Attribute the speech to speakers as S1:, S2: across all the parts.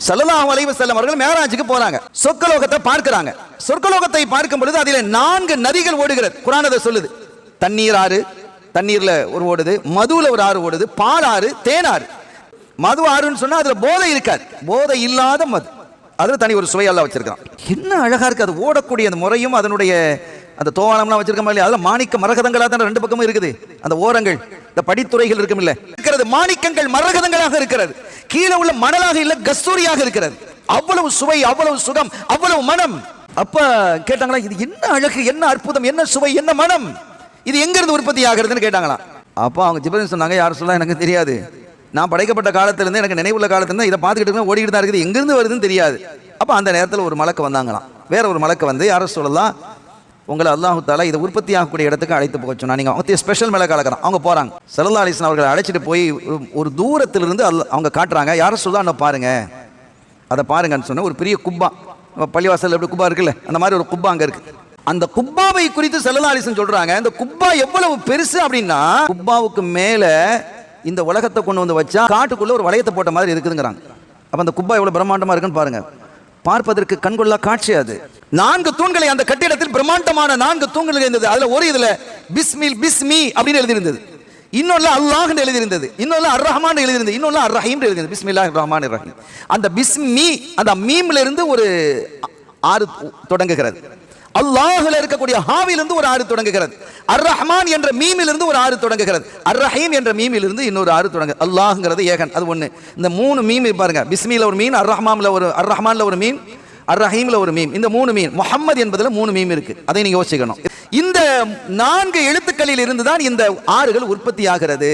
S1: ஸல்லல்லாஹு அலைஹி வஸல்லம் அவர்கள் மேராஜுக்கு போறாங்க, சொர்க்கலோகத்தை பார்க்கிறாங்க. சொர்க்கலோகத்தை பார்க்கும் பொழுது அதிலே 4 நதிகள் ஓடுகிறது. குர்ஆன் அதை சொல்லுது. தண்ணீர் ஆறு, தண்ணீர்ல ஒரு ஓடுது, மதுல ஒரு ஆறு ஓடுது, பால் ஆறு, தேன் ஆறு. மது ஆறுன்னு சொன்னா அதுல போதை இருக்காது, போதை இல்லாத மது, அதுல தனி ஒரு சுவை அல்லாஹ் வச்சிருக்கான். என்ன அழகா இருக்கு அது ஓடக்கூடிய அந்த முறையும், அதனுடைய அந்த தோவானம்லாம் வச்சிருக்க மாதிரி. அதில் மாணிக்க மரகதங்களாக தான் 2 பக்கமும் இருக்குது. அந்த ஓரங்கள், இந்த படித்துறைகள் இருக்கும் இல்ல இருக்கிறது, மாணிக்கங்கள் மரகதங்களாக இருக்கிறது. கீழே உள்ள மணலாக இல்ல, கஸ்தூரியாக இருக்கிறது. அவ்வளவு சுவை, அவ்வளவு சுகம், அவ்வளவு மனம். அப்ப கேட்டாங்களா, இது என்ன அழகு, என்ன அற்புதம், என்ன சுவை, என்ன மனம், இது எங்க இருந்து உற்பத்தி ஆகிறதுன்னு கேட்டாங்களா. அப்போ அவங்க ஜிப்ரீல் சொன்னாங்க, யார் சொல்ல எனக்கு தெரியாது, நான் படைக்கப்பட்ட காலத்திலிருந்து, எனக்கு நினைவுள்ள காலத்திலிருந்து இதை பார்த்துக்கிட்டு ஓடிக்கிட்டு தான் இருக்குது, எங்கிருந்து வருதுன்னு தெரியாது. அப்போ அந்த நேரத்தில் ஒரு மலக்கு வந்தாங்களாம். வேற ஒரு மலக்கு வந்து, யாரும் சொல்லலாம், உங்களை அல்லாஹு தஆலா இதை உற்பத்தி ஆகக்கூடிய இடத்துக்கு அழைத்து போக சொன்னா, நீங்கள் ஸ்பெஷல் மேலே கலக்கிறான். அவங்க போகிறாங்க, ஸல்லல்லாஹு அலைஹி வஸல்லம் அவர்களை அழைச்சிட்டு போய் ஒரு தூரத்திலிருந்து அவங்க காட்டுறாங்க. யாரும் சொல்ல பாருங்க, அதை பாருங்கன்னு சொன்ன ஒரு பெரிய குப்பா, பள்ளிவாசல் எப்படி குப்பா இருக்குல்ல, அந்த மாதிரி ஒரு குப்பா அங்கே இருக்கு. அந்த குப்பாவை குறித்து ஸல்லல்லாஹு அலைஹி வஸல்லம் சொல்றாங்க, இந்த குப்பா எவ்வளவு பெருசு அப்படின்னா, குப்பாவுக்கு மேலே இந்த உலகத்தை கொண்டு வந்து வச்சா காட்டுக்குள்ள ஒரு வளையத்தை போட்ட மாதிரி இருக்குதுங்கிறாங்க. அப்போ அந்த குப்பா எவ்வளவு பிரம்மாண்டமா இருக்குன்னு பாருங்க, பார்ப்பதற்கு கண்கொள்ளா காட்சி. அது 4 தூண்களை, அந்த கட்டிடத்தில் பிரம்மாண்டமான 4 தூண்கள் இருந்தது. அதுல ஒரு இதுல பிஸ்மி அப்படின்னு எழுதி இருந்தது, இன்னொன்னு அல்லாஹ் எழுதி இருந்தது, இன்னொன்னு அர் ரஹ்மான் எழுதி இருந்தது, இன்னொன்னு அர் ரஹீம் எழுதி இருந்தது. பிஸ்மில்லாஹிர் ரஹ்மானிர் ரஹீம். அந்த பிஸ்மி, அந்த மீம்ல இருந்து ஒரு ஆறு தொடங்குகிறது. அல்லாஹ்ல இருக்கக்கூடிய ஹாவிலிருந்து ஒரு ஆறு தொடங்குகிறது. அர் ரஹ்மான் என்ற மீமிலிருந்து ஒரு ஆறு தொடங்குகிறது. அர் ரஹீம் என்ற மீமிலிருந்து இன்னொரு ஆறு தொடங்குது. அல்லாஹ்ங்கிறது ஏகன், அது ஒண்ணு. இந்த 3 மீம் பாருங்க, பிஸ்மில ஒரு மீன், அர் ரஹ்மான்ல ஒரு மீன், அர் ரஹீம்ல ஒரு மீம், இந்த 3 மீன். முஹம்மது என்பதுல 3 மீம் இருக்கு, அதை நீங்க யோசிக்கணும். இந்த 4 எழுத்துக்களில் இருந்துதான் இந்த ஆறுகள் உற்பத்தி ஆகிறது.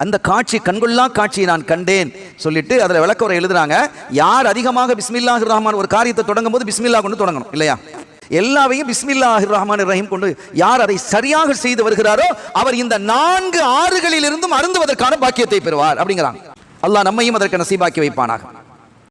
S1: அந்த காட்சி, கண்கொள்ளா காட்சியை நான் கண்டேன் சொல்லிட்டு அதுல விளக்கவரை எழுதுறாங்க. யார் அதிகமாக பிஸ்மில்லாஹிர் ரஹ்மான் ஒரு காரியத்தை தொடங்கும் போது பிஸ்மில்லா கொண்டு தொடங்கணும் இல்லையா, எல்லாவையும் பிஸ்மில்லாஹிர் ரஹ்மானிர் ரஹீம் கொண்டு யார் அதை சரியாக செய்து வருகிறாரோ அவர் இந்த 4 ஆறுகளில் இருந்தும் அருந்துவதற்கான பாக்கியத்தை பெறுவார் அப்படிங்கிறாங்க. அல்லாஹ் நம்மையும் அதற்கு நசீபாக்கி வைப்பானாக.